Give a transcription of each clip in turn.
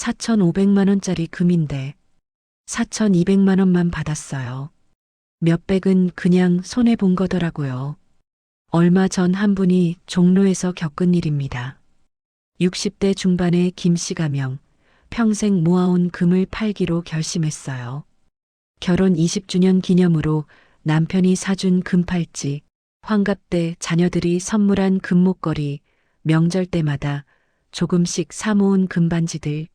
4,500만 원짜리 금인데 4,200만 원만 받았어요. 몇백은 그냥 손해본 거더라고요. 얼마 전 한 분이 종로에서 겪은 일입니다. 60대 중반의 김씨 가명, 평생 모아온 금을 팔기로 결심했어요. 결혼 20주년 기념으로 남편이 사준 금팔찌, 환갑 때 자녀들이 선물한 금목걸이, 명절 때마다 조금씩 사모은 금반지들.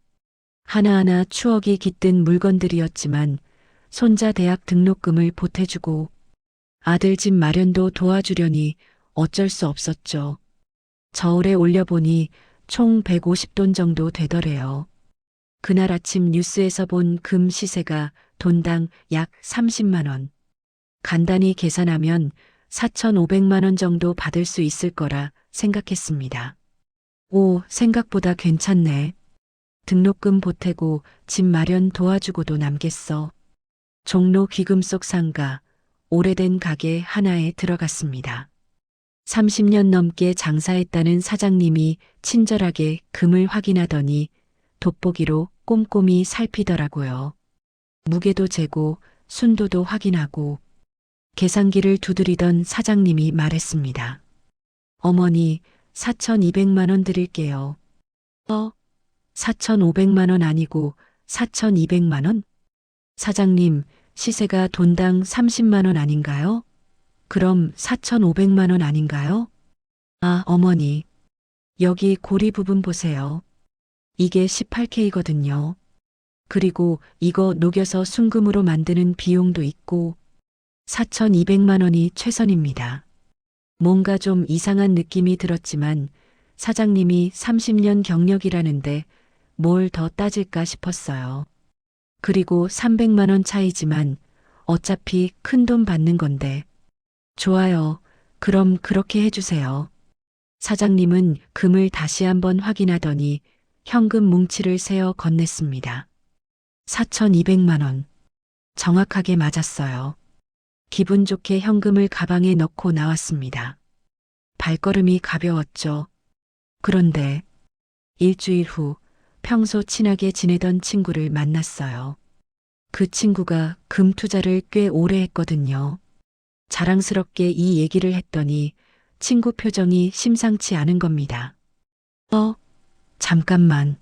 하나하나 추억이 깃든 물건들이었지만 손자 대학 등록금을 보태주고 아들 집 마련도 도와주려니 어쩔 수 없었죠. 저울에 올려보니 총 150돈 정도 되더래요. 그날 아침 뉴스에서 본 금 시세가 돈당 약 30만 원. 간단히 계산하면 4,500만 원 정도 받을 수 있을 거라 생각했습니다. 오, 생각보다 괜찮네. 등록금 보태고 집 마련 도와주고도 남겠어. 종로 귀금속 상가, 오래된 가게 하나에 들어갔습니다. 30년 넘게 장사했다는 사장님이 친절하게 금을 확인하더니 돋보기로 꼼꼼히 살피더라고요. 무게도 재고 순도도 확인하고 계산기를 두드리던 사장님이 말했습니다. 어머니, 4,200만 원 드릴게요. 4,500만 원 아니고 4,200만 원? 사장님, 시세가 돈당 30만 원 아닌가요? 그럼 4,500만 원 아닌가요? 아, 어머니. 여기 고리 부분 보세요. 이게 18K거든요. 그리고 이거 녹여서 순금으로 만드는 비용도 있고 4,200만 원이 최선입니다. 뭔가 좀 이상한 느낌이 들었지만 사장님이 30년 경력이라는데 뭘 더 따질까 싶었어요. 그리고 300만 원 차이지만 어차피 큰돈 받는 건데. 좋아요. 그럼 그렇게 해주세요. 사장님은 금을 다시 한번 확인하더니 현금 뭉치를 세어 건넸습니다. 4,200만 원. 정확하게 맞았어요. 기분 좋게 현금을 가방에 넣고 나왔습니다. 발걸음이 가벼웠죠. 그런데 일주일 후 평소 친하게 지내던 친구를 만났어요. 그 친구가 금 투자를 꽤 오래 했거든요. 자랑스럽게 이 얘기를 했더니 친구 표정이 심상치 않은 겁니다. 잠깐만.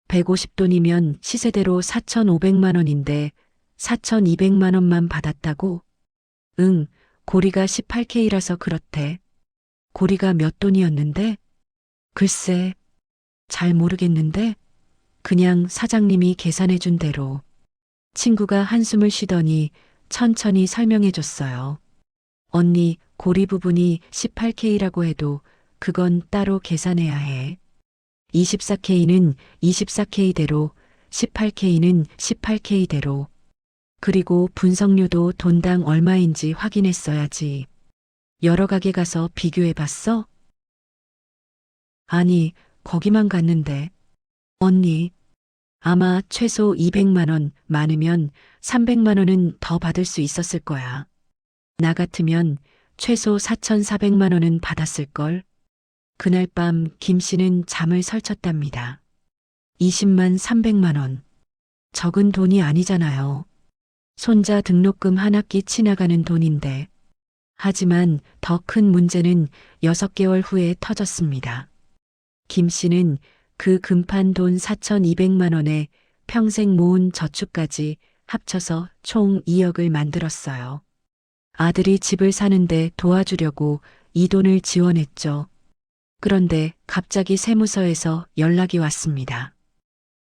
150돈이면 시세대로 4,500만 원인데 4,200만 원만 받았다고? 응, 고리가 18K라서 그렇대. 고리가 몇 돈이었는데? 글쎄, 잘 모르겠는데? 그냥 사장님이 계산해준 대로. 친구가 한숨을 쉬더니 천천히 설명해줬어요. 언니, 고리 부분이 18K라고 해도 그건 따로 계산해야 해. 24K는 24K대로, 18K는 18K대로. 그리고 분석료도 돈당 얼마인지 확인했어야지. 여러 가게 가서 비교해봤어? 아니, 거기만 갔는데. 언니, 아마 최소 200만 원, 많으면 300만 원은 더 받을 수 있었을 거야. 나 같으면 최소 4,400만 원은 받았을걸. 그날 밤 김 씨는 잠을 설쳤답니다. 20만 300만 원. 적은 돈이 아니잖아요. 손자 등록금 한 학기 지나가는 돈인데. 하지만 더 큰 문제는 6개월 후에 터졌습니다. 김 씨는 그 금판 돈 4,200만 원에 평생 모은 저축까지 합쳐서 총 2억을 만들었어요. 아들이 집을 사는데 도와주려고 이 돈을 지원했죠. 그런데 갑자기 세무서에서 연락이 왔습니다.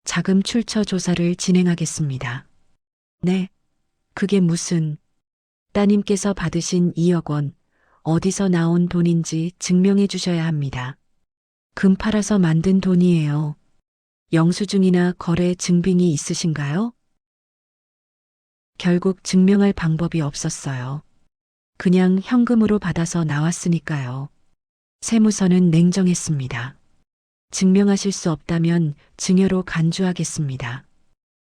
자금 출처 조사를 진행하겠습니다. 네, 그게 무슨... 따님께서 받으신 2억 원, 어디서 나온 돈인지 증명해 주셔야 합니다. 금 팔아서 만든 돈이에요. 영수증이나 거래 증빙이 있으신가요? 결국 증명할 방법이 없었어요. 그냥 현금으로 받아서 나왔으니까요. 세무서는 냉정했습니다. 증명하실 수 없다면 증여로 간주하겠습니다.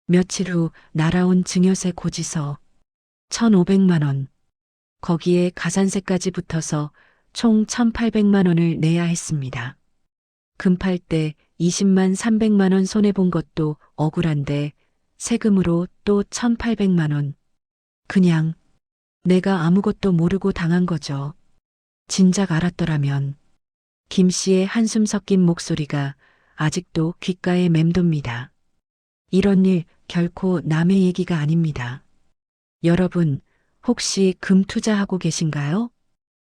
며칠 후 날아온 증여세 고지서 1,500만 원. 거기에 가산세까지 붙어서 총 1,800만 원을 내야 했습니다. 금 팔 때 20만 300만 원 손해본 것도 억울한데 세금으로 또 1,800만 원. 그냥 내가 아무것도 모르고 당한 거죠. 진작 알았더라면. 김 씨의 한숨 섞인 목소리가 아직도 귓가에 맴돕니다. 이런 일 결코 남의 얘기가 아닙니다. 여러분, 혹시 금 투자하고 계신가요?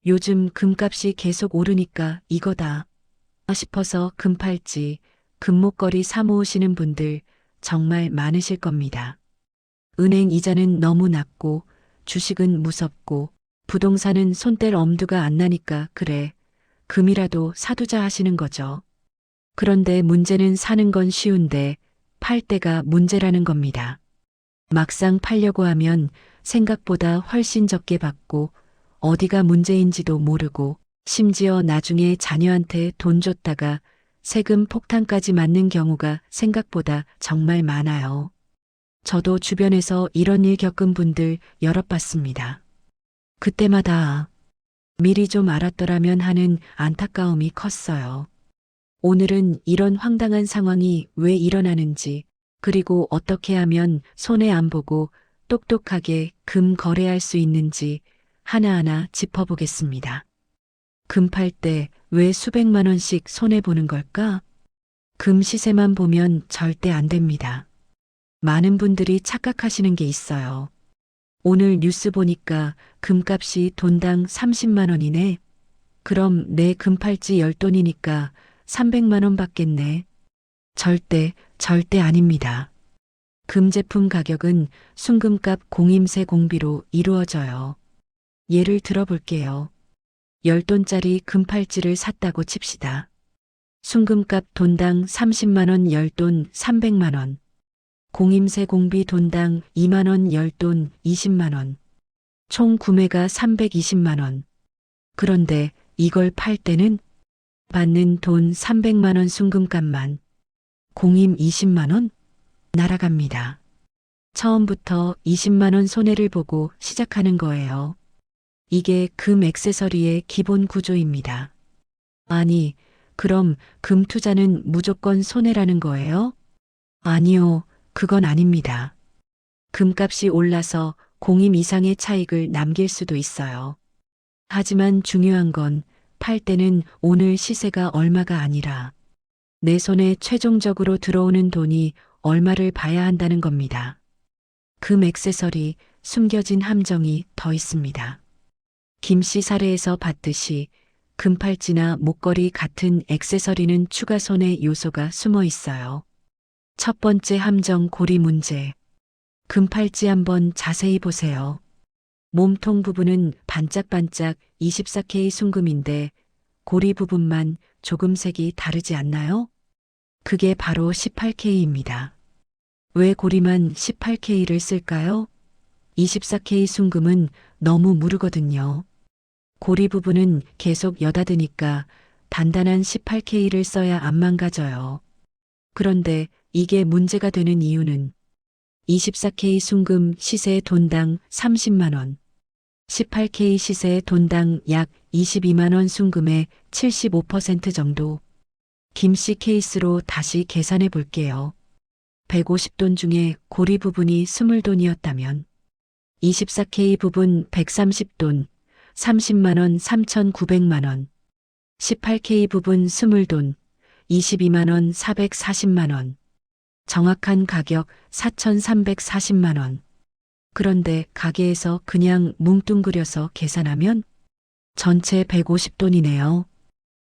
요즘 금값이 계속 오르니까 이거다 싶어서 금팔찌, 금목걸이 사 모으시는 분들 정말 많으실 겁니다. 은행 이자는 너무 낮고 주식은 무섭고 부동산은 손뗄 엄두가 안 나니까 그래, 금이라도 사두자 하시는 거죠. 그런데 문제는 사는 건 쉬운데 팔 때가 문제라는 겁니다. 막상 팔려고 하면 생각보다 훨씬 적게 받고 어디가 문제인지도 모르고 심지어 나중에 자녀한테 돈 줬다가 세금 폭탄까지 맞는 경우가 생각보다 정말 많아요. 저도 주변에서 이런 일 겪은 분들 여럿 봤습니다. 그때마다 미리 좀 알았더라면 하는 안타까움이 컸어요. 오늘은 이런 황당한 상황이 왜 일어나는지, 그리고 어떻게 하면 손해 안 보고 똑똑하게 금 거래할 수 있는지 하나하나 짚어보겠습니다. 금 팔 때 왜 수백만 원씩 손해 보는 걸까? 금 시세만 보면 절대 안 됩니다. 많은 분들이 착각하시는 게 있어요. 오늘 뉴스 보니까 금값이 돈당 30만 원이네. 그럼 내 금팔찌 10돈이니까 300만 원 받겠네. 절대 아닙니다. 금 제품 가격은 순금값 공임세 공비로 이루어져요. 예를 들어 볼게요. 10돈짜리 금팔찌를 샀다고 칩시다. 순금값 돈당 30만 원 10돈 300만 원. 공임세 공비 돈당 2만 원 10돈 20만 원. 총 구매가 320만 원. 그런데 이걸 팔 때는 받는 돈 300만 원 순금값만 공임 20만 원 날아갑니다. 처음부터 20만 원 손해를 보고 시작하는 거예요. 이게 금 액세서리의 기본 구조입니다. 아니, 그럼 금 투자는 무조건 손해라는 거예요? 아니요, 그건 아닙니다. 금값이 올라서 공임 이상의 차익을 남길 수도 있어요. 하지만 중요한 건 팔 때는 오늘 시세가 얼마가 아니라 내 손에 최종적으로 들어오는 돈이 얼마를 봐야 한다는 겁니다. 금 액세서리 숨겨진 함정이 더 있습니다. 김 씨 사례에서 봤듯이 금팔찌나 목걸이 같은 액세서리는 추가 손해 요소가 숨어 있어요. 첫 번째 함정 고리 문제. 금팔찌 한번 자세히 보세요. 몸통 부분은 반짝반짝 24K 순금인데 고리 부분만 조금 색이 다르지 않나요? 그게 바로 18K입니다. 왜 고리만 18K를 쓸까요? 24K 순금은 너무 무르거든요. 고리 부분은 계속 여닫으니까 단단한 18K를 써야 안 망가져요. 그런데 이게 문제가 되는 이유는 24K 순금 시세 돈당 30만 원, 18K 시세 돈당 약 22만 원 순금의 75% 정도. 김씨 케이스로 다시 계산해 볼게요. 150돈 중에 고리 부분이 20돈이었다면 24K 부분 130돈, 30만 원 3,900만 원, 18K 부분 20돈, 22만 원 440만 원, 정확한 가격 4,340만 원. 그런데 가게에서 그냥 뭉뚱그려서 계산하면 전체 150돈이네요.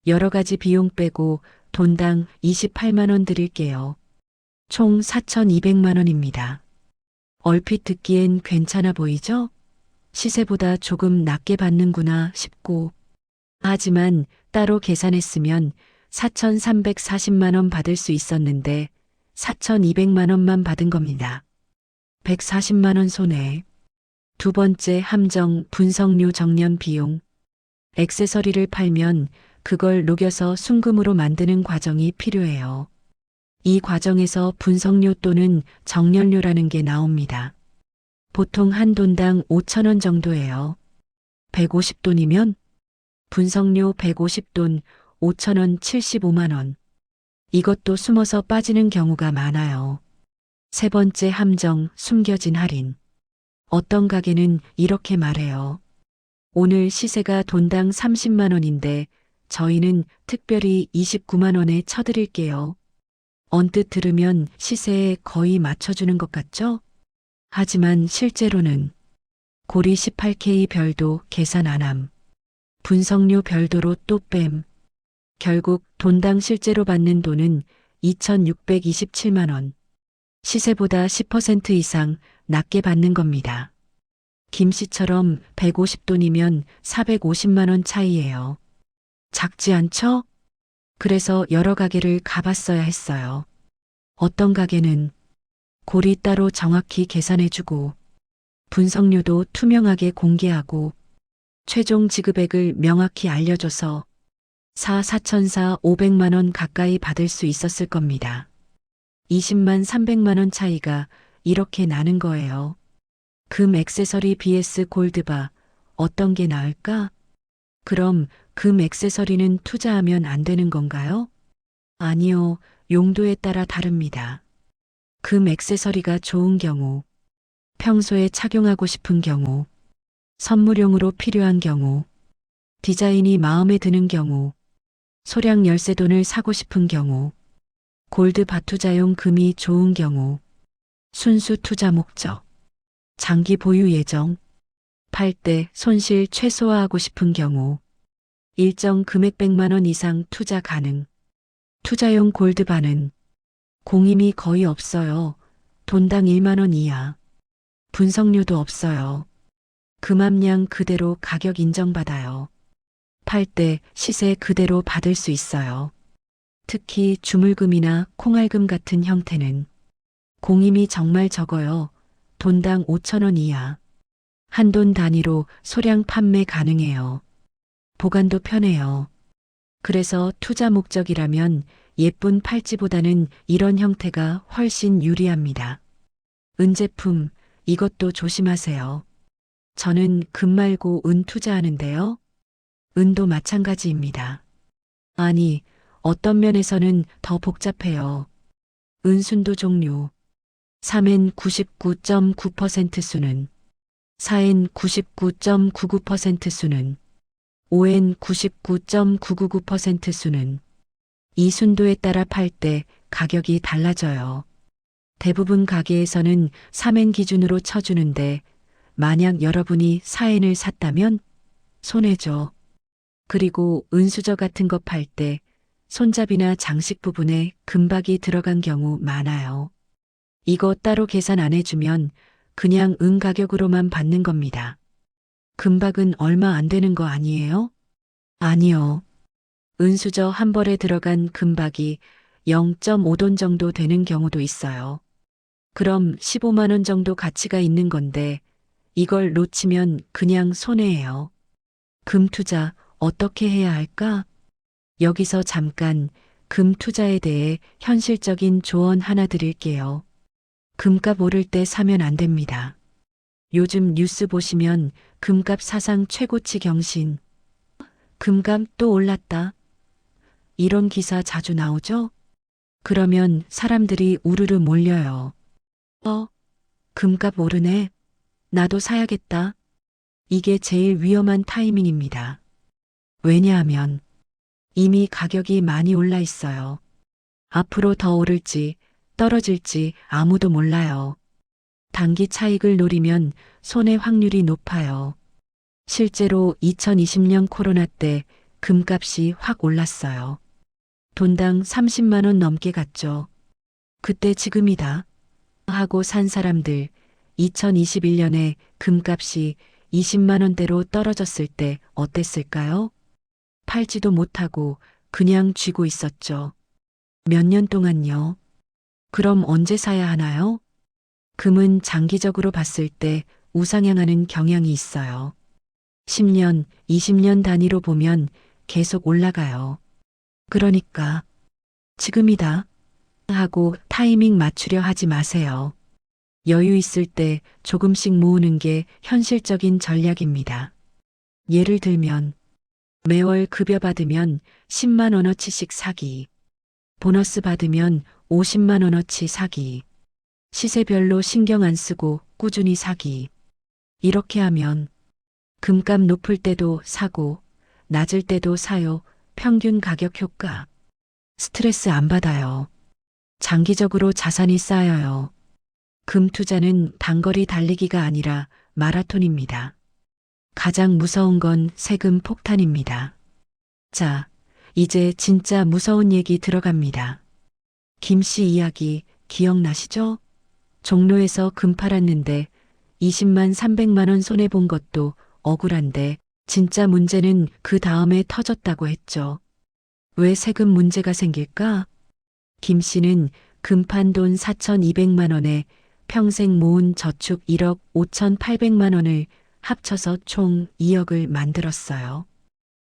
여러 가지 비용 빼고 돈당 28만 원 드릴게요. 총 4,200만 원입니다. 얼핏 듣기엔 괜찮아 보이죠? 시세보다 조금 낮게 받는구나 싶고. 하지만 따로 계산했으면 4,340만 원 받을 수 있었는데 4,200만 원만 받은 겁니다. 140만 원 손해. 두 번째 함정 분석료 정년 비용. 액세서리를 팔면 그걸 녹여서 순금으로 만드는 과정이 필요해요. 이 과정에서 분석료 또는 정년료라는 게 나옵니다. 보통 한 돈당 5천 원 정도예요. 150돈이면 분석료 150돈 5천 원 75만 원. 이것도 숨어서 빠지는 경우가 많아요. 세 번째 함정, 숨겨진 할인. 어떤 가게는 이렇게 말해요. 오늘 시세가 돈당 30만 원인데 저희는 특별히 29만 원에 쳐드릴게요. 언뜻 들으면 시세에 거의 맞춰주는 것 같죠? 하지만 실제로는 고리 18K 별도 계산 안 함. 분석료 별도로 또 뺨. 결국 돈당 실제로 받는 돈은 2,627만 원. 시세보다 10% 이상 낮게 받는 겁니다. 김씨처럼 150돈이면 450만 원 차이예요. 작지 않죠? 그래서 여러 가게를 가봤어야 했어요. 어떤 가게는 고리 따로 정확히 계산해주고 분석료도 투명하게 공개하고 최종 지급액을 명확히 알려줘서 500만 원 가까이 받을 수 있었을 겁니다. 20만 300만 원 차이가 이렇게 나는 거예요. 금 액세서리 vs 골드바 어떤 게 나을까? 그럼 금 액세서리는 투자하면 안 되는 건가요? 아니요, 용도에 따라 다릅니다. 금 액세서리가 좋은 경우, 평소에 착용하고 싶은 경우, 선물용으로 필요한 경우, 디자인이 마음에 드는 경우, 소량 열쇠돈을 사고 싶은 경우, 골드 바투자용 금이 좋은 경우, 순수 투자 목적, 장기 보유 예정, 팔 때 손실 최소화하고 싶은 경우, 일정 금액 100만 원 이상 투자 가능. 투자용 골드바는 공임이 거의 없어요. 돈당 1만 원 이하. 분석료도 없어요. 금압량 그대로 가격 인정받아요. 팔 때 시세 그대로 받을 수 있어요. 특히 주물금이나 콩알금 같은 형태는 공임이 정말 적어요. 돈당 5천 원 이하. 한돈 단위로 소량 판매 가능해요. 보관도 편해요. 그래서 투자 목적이라면 예쁜 팔찌보다는 이런 형태가 훨씬 유리합니다. 은제품, 이것도 조심하세요. 저는 금 말고 은 투자하는데요. 은도 마찬가지입니다. 아니, 어떤 면에서는 더 복잡해요. 은순도 종류. 3엔 99.9% 수는, 4엔 99.99% 수는, 5엔 99.999% 수는 이 순도에 따라 팔 때 가격이 달라져요. 대부분 가게에서는 3엔 기준으로 쳐주는데 만약 여러분이 4엔을 샀다면 손해죠. 그리고 은수저 같은 거 팔 때 손잡이나 장식 부분에 금박이 들어간 경우 많아요. 이거 따로 계산 안 해주면 그냥 은 가격으로만 받는 겁니다. 금박은 얼마 안 되는 거 아니에요? 아니요. 은수저 한 벌에 들어간 금박이 0.5돈 정도 되는 경우도 있어요. 그럼 15만 원 정도 가치가 있는 건데 이걸 놓치면 그냥 손해예요. 금 투자 어떻게 해야 할까? 여기서 잠깐 금 투자에 대해 현실적인 조언 하나 드릴게요. 금값 오를 때 사면 안 됩니다. 요즘 뉴스 보시면 금값 사상 최고치 경신. 금값 또 올랐다. 이런 기사 자주 나오죠? 그러면 사람들이 우르르 몰려요. 금값 오르네. 나도 사야겠다. 이게 제일 위험한 타이밍입니다. 왜냐하면 이미 가격이 많이 올라 있어요. 앞으로 더 오를지 떨어질지 아무도 몰라요. 단기 차익을 노리면 손해 확률이 높아요. 실제로 2020년 코로나 때 금값이 확 올랐어요. 돈당 30만 원 넘게 갔죠. 그때 지금이다 하고 산 사람들 2021년에 금값이 20만 원대로 떨어졌을 때 어땠을까요? 팔지도 못하고 그냥 쥐고 있었죠. 몇 년 동안요. 그럼 언제 사야 하나요? 금은 장기적으로 봤을 때 우상향하는 경향이 있어요. 10년, 20년 단위로 보면 계속 올라가요. 그러니까 지금이다 하고 타이밍 맞추려 하지 마세요. 여유 있을 때 조금씩 모으는 게 현실적인 전략입니다. 예를 들면 매월 급여 받으면 10만 원어치씩 사기. 보너스 받으면 50만 원어치 사기. 시세별로 신경 안 쓰고 꾸준히 사기. 이렇게 하면 금값 높을 때도 사고 낮을 때도 사요. 평균 가격 효과. 스트레스 안 받아요. 장기적으로 자산이 쌓여요. 금 투자는 단거리 달리기가 아니라 마라톤입니다. 가장 무서운 건 세금 폭탄입니다. 자, 이제 진짜 무서운 얘기 들어갑니다. 김 씨 이야기 기억나시죠? 종로에서 금 팔았는데 20만 300만 원 손해본 것도 억울한데 진짜 문제는 그 다음에 터졌다고 했죠. 왜 세금 문제가 생길까? 김 씨는 금판 돈 4,200만 원에 평생 모은 저축 1억 5,800만 원을 합쳐서 총 2억을 만들었어요.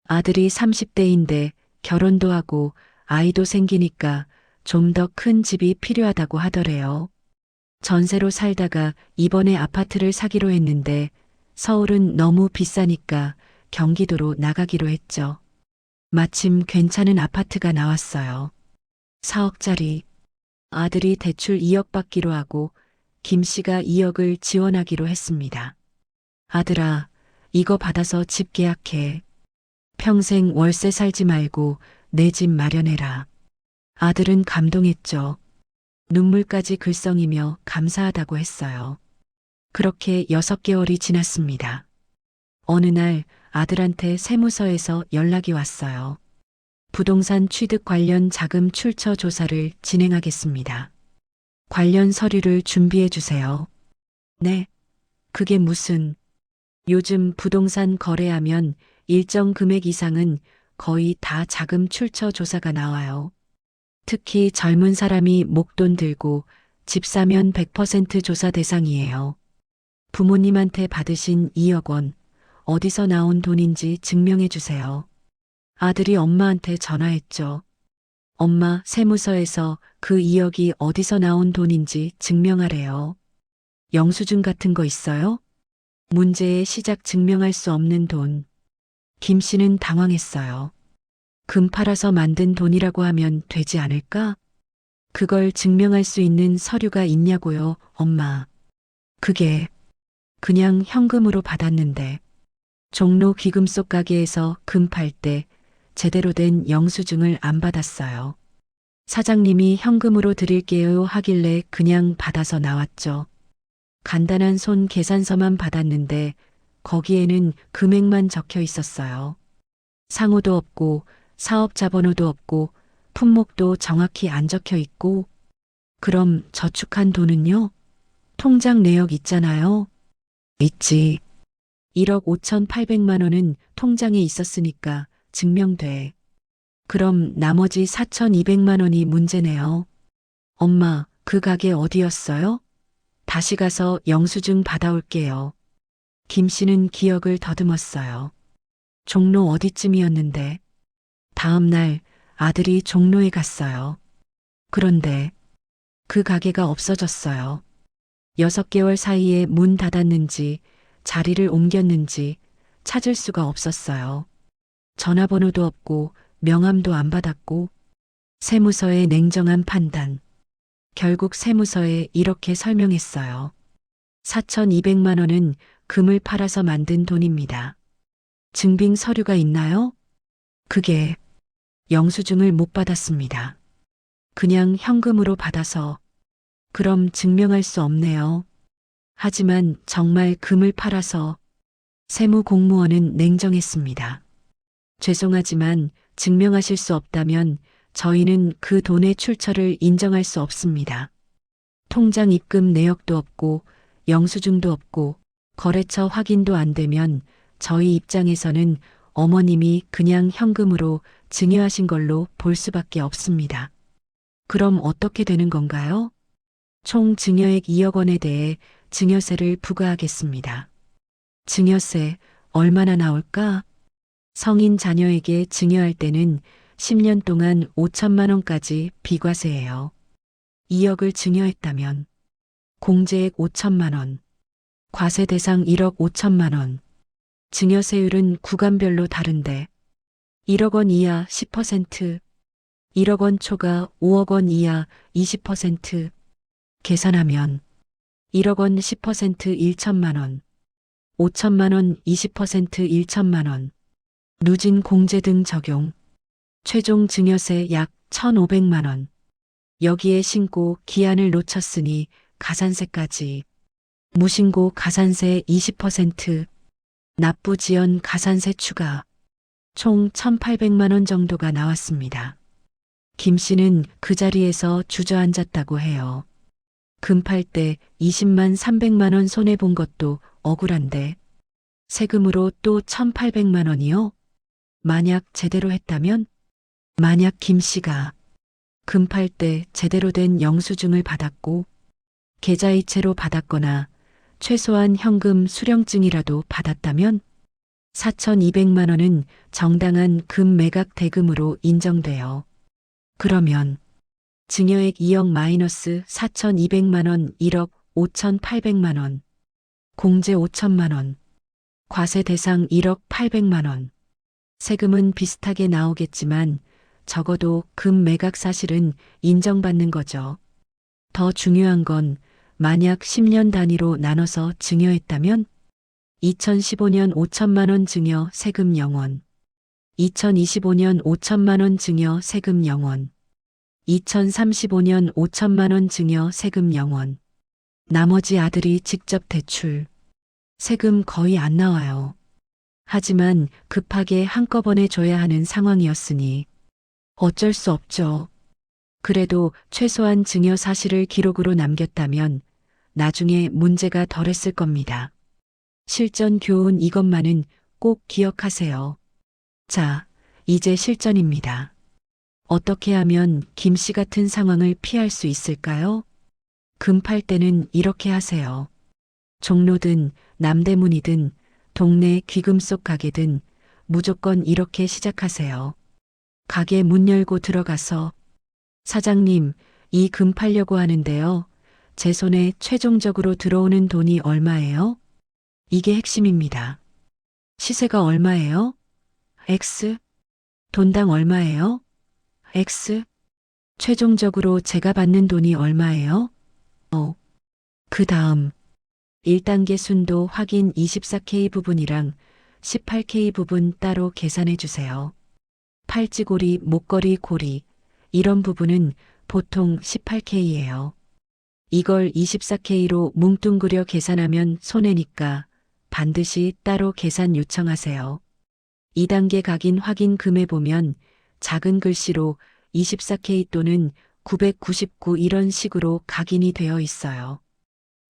아들이 30대인데 결혼도 하고 아이도 생기니까 좀 더 큰 집이 필요하다고 하더래요. 전세로 살다가 이번에 아파트를 사기로 했는데 서울은 너무 비싸니까 경기도로 나가기로 했죠. 마침 괜찮은 아파트가 나왔어요. 4억짜리. 아들이 대출 2억 받기로 하고 김 씨가 2억을 지원하기로 했습니다. 아들아, 이거 받아서 집 계약해. 평생 월세 살지 말고 내 집 마련해라. 아들은 감동했죠. 눈물까지 글썽이며 감사하다고 했어요. 그렇게 6개월이 지났습니다. 어느 날 아들한테 세무서에서 연락이 왔어요. 부동산 취득 관련 자금 출처 조사를 진행하겠습니다. 관련 서류를 준비해 주세요. 네. 그게 무슨... 요즘 부동산 거래하면 일정 금액 이상은 거의 다 자금 출처 조사가 나와요. 특히 젊은 사람이 목돈 들고 집 사면 100% 조사 대상이에요. 부모님한테 받으신 2억 원, 어디서 나온 돈인지 증명해 주세요. 아들이 엄마한테 전화했죠. 엄마, 세무서에서 그 2억이 어디서 나온 돈인지 증명하래요. 영수증 같은 거 있어요? 문제의 시작 증명할 수 없는 돈. 김 씨는 당황했어요. 금 팔아서 만든 돈이라고 하면 되지 않을까? 그걸 증명할 수 있는 서류가 있냐고요, 엄마. 그게 그냥 현금으로 받았는데 종로 귀금속 가게에서 금 팔 때 제대로 된 영수증을 안 받았어요. 사장님이 현금으로 드릴게요 하길래 그냥 받아서 나왔죠. 간단한 손 계산서만 받았는데 거기에는 금액만 적혀 있었어요. 상호도 없고 사업자 번호도 없고 품목도 정확히 안 적혀 있고. 그럼 저축한 돈은요? 통장 내역 있잖아요. 있지. 1억 5,800만 원은 통장에 있었으니까 증명돼. 그럼 나머지 4,200만 원이 문제네요. 엄마, 그 가게 어디였어요? 다시 가서 영수증 받아올게요. 김 씨는 기억을 더듬었어요. 종로 어디쯤이었는데. 다음 날 아들이 종로에 갔어요. 그런데 그 가게가 없어졌어요. 6개월 사이에 문 닫았는지 자리를 옮겼는지 찾을 수가 없었어요. 전화번호도 없고 명함도 안 받았고. 세무서의 냉정한 판단. 결국 세무서에 이렇게 설명했어요. 4,200만 원은 금을 팔아서 만든 돈입니다. 증빙 서류가 있나요? 그게 영수증을 못 받았습니다. 그냥 현금으로 받아서. 그럼 증명할 수 없네요. 하지만 정말 금을 팔아서. 세무 공무원은 냉정했습니다. 죄송하지만 증명하실 수 없다면 저희는 그 돈의 출처를 인정할 수 없습니다. 통장 입금 내역도 없고 영수증도 없고 거래처 확인도 안 되면 저희 입장에서는 어머님이 그냥 현금으로 증여하신 걸로 볼 수밖에 없습니다. 그럼 어떻게 되는 건가요? 총 증여액 2억 원에 대해 증여세를 부과하겠습니다. 증여세 얼마나 나올까? 성인 자녀에게 증여할 때는 10년 동안 5천만 원까지 비과세예요. 2억을 증여했다면 공제액 5천만 원, 과세 대상 1억 5천만 원. 증여세율은 구간별로 다른데 1억 원 이하 10%, 1억 원 초과 5억 원 이하 20% 계산하면 1억 원 10% 1천만 원, 5천만 원 20% 1천만 원, 누진 공제 등 적용, 최종 증여세 약 1,500만 원. 여기에 신고 기한을 놓쳤으니 가산세까지. 무신고 가산세 20%, 납부 지연 가산세 추가. 총 1,800만 원 정도가 나왔습니다. 김 씨는 그 자리에서 주저앉았다고 해요. 금 팔 때 20만 300만 원 손해본 것도 억울한데 세금으로 또 1,800만 원이요? 만약 제대로 했다면? 만약 김 씨가 금 팔 때 제대로 된 영수증을 받았고 계좌이체로 받았거나 최소한 현금 수령증이라도 받았다면 4,200만 원은 정당한 금 매각 대금으로 인정돼요. 그러면 증여액 2억 마이너스 4,200만 원 1억 5,800만 원, 공제 5천만 원, 과세 대상 1억 800만 원. 세금은 비슷하게 나오겠지만 적어도 금 매각 사실은 인정받는 거죠. 더 중요한 건 만약 10년 단위로 나눠서 증여했다면 2015년 5천만 원 증여 세금 0원, 2025년 5천만 원 증여 세금 0원, 2035년 5천만 원 증여 세금 0원. 나머지 아들이 직접 대출. 세금 거의 안 나와요. 하지만 급하게 한꺼번에 줘야 하는 상황이었으니 어쩔 수 없죠. 그래도 최소한 증여 사실을 기록으로 남겼다면 나중에 문제가 덜했을 겁니다. 실전 교훈 이것만은 꼭 기억하세요. 자, 이제 실전입니다. 어떻게 하면 김 씨 같은 상황을 피할 수 있을까요? 금 팔 때는 이렇게 하세요. 종로든 남대문이든 동네 귀금속 가게든 무조건 이렇게 시작하세요. 가게 문 열고 들어가서 사장님, 이 금 팔려고 하는데요. 제 손에 최종적으로 들어오는 돈이 얼마예요? 이게 핵심입니다. 시세가 얼마예요? X. 돈당 얼마예요? X. 최종적으로 제가 받는 돈이 얼마예요? 그 다음 1단계 순도 확인 24K 부분이랑 18K 부분 따로 계산해 주세요. 팔찌고리, 목걸이, 고리 이런 부분은 보통 18K예요. 이걸 24K로 뭉뚱그려 계산하면 손해니까 반드시 따로 계산 요청하세요. 2단계 각인 확인 금에 보면 작은 글씨로 24K 또는 999 이런 식으로 각인이 되어 있어요.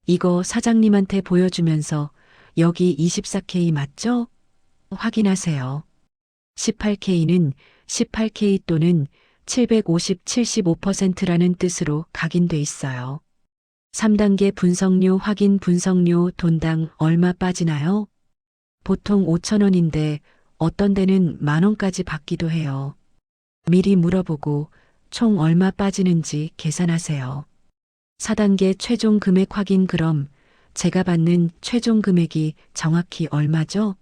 이거 사장님한테 보여주면서 여기 24K 맞죠? 확인하세요. 18K는 18K 또는 750, 75%라는 뜻으로 각인돼 있어요. 3단계 분석료 확인 분석료 돈당 얼마 빠지나요? 보통 5,000원인데 어떤 데는 10,000원까지 받기도 해요. 미리 물어보고 총 얼마 빠지는지 계산하세요. 4단계 최종 금액 확인 그럼 제가 받는 최종 금액이 정확히 얼마죠?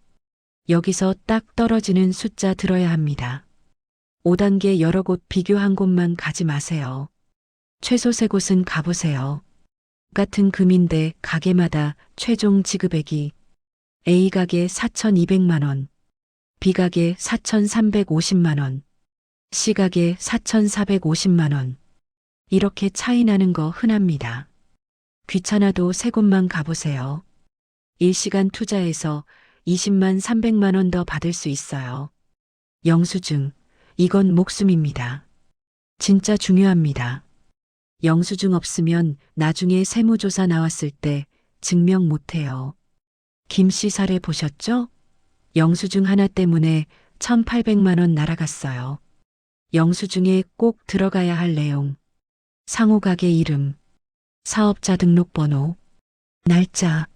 여기서 딱 떨어지는 숫자 들어야 합니다. 5단계 여러 곳 비교한 곳만 가지 마세요. 최소 3곳은 가보세요. 같은 금인데 가게마다 최종 지급액이 A 가게 4,200만 원, B 가게 4,350만 원, C 가게 4,450만 원. 이렇게 차이 나는 거 흔합니다. 귀찮아도 3곳만 가보세요. 1시간 투자해서 20만 300만 원 더 받을 수 있어요. 영수증, 이건 목숨입니다. 진짜 중요합니다. 영수증 없으면 나중에 세무조사 나왔을 때 증명 못해요. 김 씨 사례 보셨죠? 영수증 하나 때문에 1,800만 원 날아갔어요. 영수증에 꼭 들어가야 할 내용. 상호 가게 이름, 사업자 등록번호, 날짜,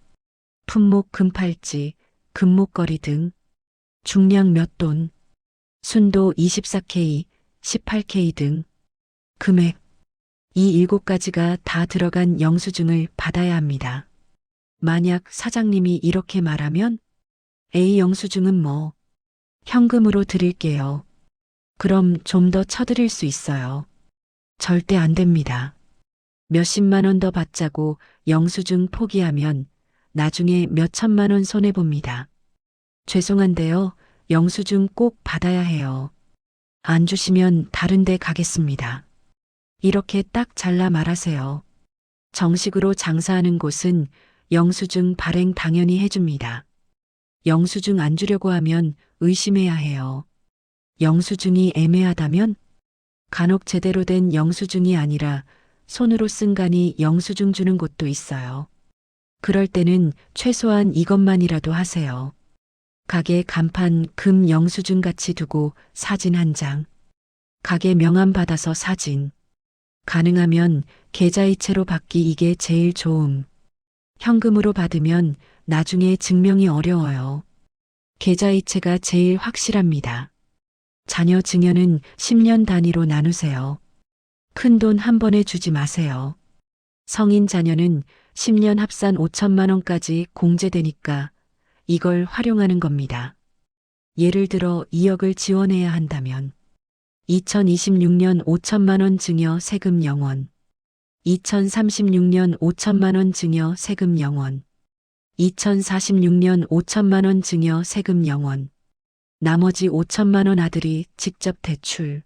품목 금팔찌, 금목걸이 등, 중량 몇 돈, 순도 24K, 18K 등, 금액, 이 7가지가 다 들어간 영수증을 받아야 합니다. 만약 사장님이 이렇게 말하면 A 영수증은 뭐 현금으로 드릴게요. 그럼 좀 더 쳐드릴 수 있어요. 절대 안 됩니다. 몇십만 원 더 받자고 영수증 포기하면 나중에 몇천만 원 손해봅니다. 죄송한데요. 영수증 꼭 받아야 해요. 안 주시면 다른 데 가겠습니다. 이렇게 딱 잘라 말하세요. 정식으로 장사하는 곳은 영수증 발행 당연히 해줍니다. 영수증 안 주려고 하면 의심해야 해요. 영수증이 애매하다면 간혹 제대로 된 영수증이 아니라 손으로 쓴 간이 영수증 주는 곳도 있어요. 그럴 때는 최소한 이것만이라도 하세요. 가게 간판 금 영수증 같이 두고 사진 한 장. 가게 명함 받아서 사진. 가능하면 계좌이체로 받기 이게 제일 좋음. 현금으로 받으면 나중에 증명이 어려워요. 계좌이체가 제일 확실합니다. 자녀 증여는 10년 단위로 나누세요. 큰 돈 한 번에 주지 마세요. 성인 자녀는 10년 합산 5천만 원까지 공제되니까 이걸 활용하는 겁니다. 예를 들어 2억을 지원해야 한다면 2026년 5천만 원 증여 세금 0원, 2036년 5천만 원 증여 세금 0원, 2046년 5천만 원 증여 세금 0원, 나머지 5천만 원 아들이 직접 대출.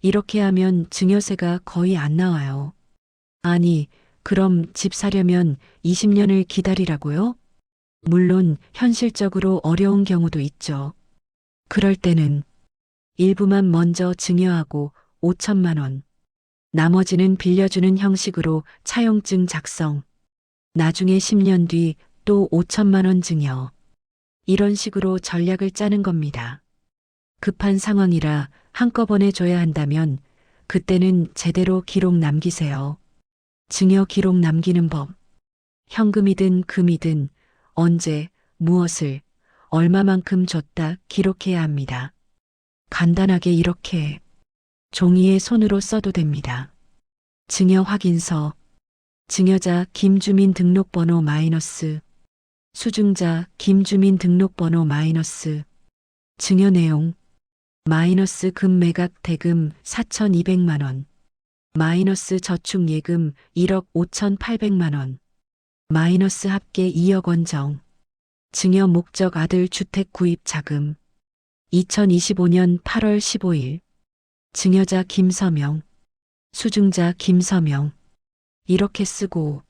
이렇게 하면 증여세가 거의 안 나와요. 아니, 그럼 집 사려면 20년을 기다리라고요? 물론 현실적으로 어려운 경우도 있죠. 그럴 때는 일부만 먼저 증여하고 5천만 원, 나머지는 빌려주는 형식으로 차용증 작성, 나중에 10년 뒤 또 5천만 원 증여. 이런 식으로 전략을 짜는 겁니다. 급한 상황이라 한꺼번에 줘야 한다면 그때는 제대로 기록 남기세요. 증여 기록 남기는 법. 현금이든 금이든 언제, 무엇을, 얼마만큼 줬다 기록해야 합니다. 간단하게 이렇게 종이에 손으로 써도 됩니다. 증여 확인서. 증여자 김주민 등록번호 마이너스. 수증자 김주민 등록번호 마이너스. 증여 내용. 마이너스 금 매각 대금 4,200만 원. 마이너스 저축 예금 1억 5,800만 원. 마이너스 합계 2억 원 정. 증여 목적 아들 주택 구입 자금. 2025년 8월 15일. 증여자 김서명. 수증자 김서명. 이렇게 쓰고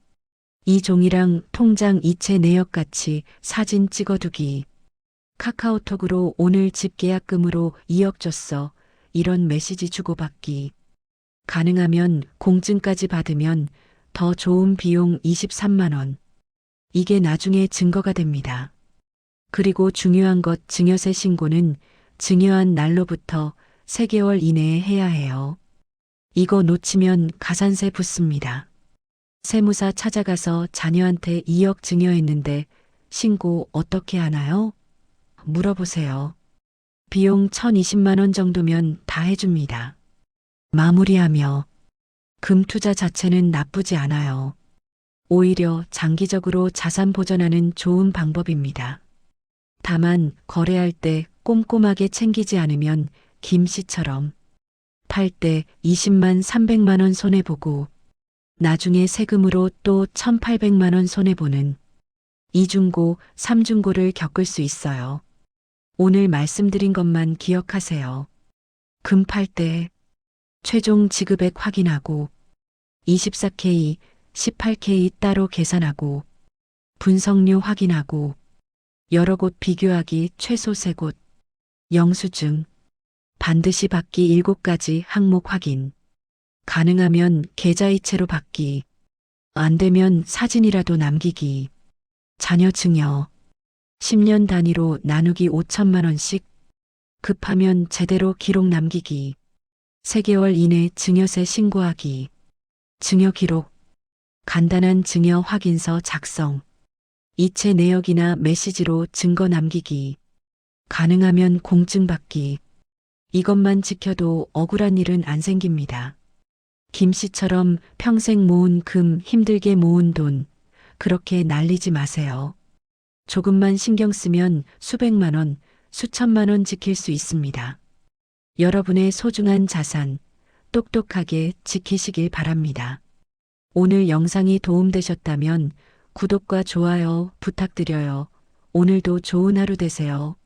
이 종이랑 통장 이체 내역같이 사진 찍어두기. 카카오톡으로 오늘 집 계약금으로 2억 줬어. 이런 메시지 주고받기. 가능하면 공증까지 받으면 더 좋은 비용 23만 원. 이게 나중에 증거가 됩니다. 그리고 중요한 것 증여세 신고는 증여한 날로부터 3개월 이내에 해야 해요. 이거 놓치면 가산세 붙습니다. 세무사 찾아가서 자녀한테 2억 증여했는데 신고 어떻게 하나요? 물어보세요. 비용 1,020만 원 정도면 다 해줍니다. 마무리하며 금 투자 자체는 나쁘지 않아요. 오히려 장기적으로 자산 보전하는 좋은 방법입니다. 다만 거래할 때 꼼꼼하게 챙기지 않으면 김 씨처럼 팔 때 20만 300만 원 손해보고 나중에 세금으로 또 1,800만 원 손해보는 이중고, 삼중고를 겪을 수 있어요. 오늘 말씀드린 것만 기억하세요. 금 팔 때 최종 지급액 확인하고 24K, 18K 따로 계산하고 분석료 확인하고 여러 곳 비교하기 최소 3곳 영수증 반드시 받기 7가지 항목 확인. 가능하면 계좌이체로 받기. 안 되면 사진이라도 남기기. 자녀 증여. 10년 단위로 나누기 5천만 원씩. 급하면 제대로 기록 남기기. 3개월 이내 증여세 신고하기. 증여 기록. 간단한 증여 확인서 작성. 이체 내역이나 메시지로 증거 남기기. 가능하면 공증 받기. 이것만 지켜도 억울한 일은 안 생깁니다. 김 씨처럼 평생 모은 금, 힘들게 모은 돈, 그렇게 날리지 마세요. 조금만 신경 쓰면 수백만 원, 수천만 원 지킬 수 있습니다. 여러분의 소중한 자산 똑똑하게 지키시길 바랍니다. 오늘 영상이 도움되셨다면 구독과 좋아요 부탁드려요. 오늘도 좋은 하루 되세요.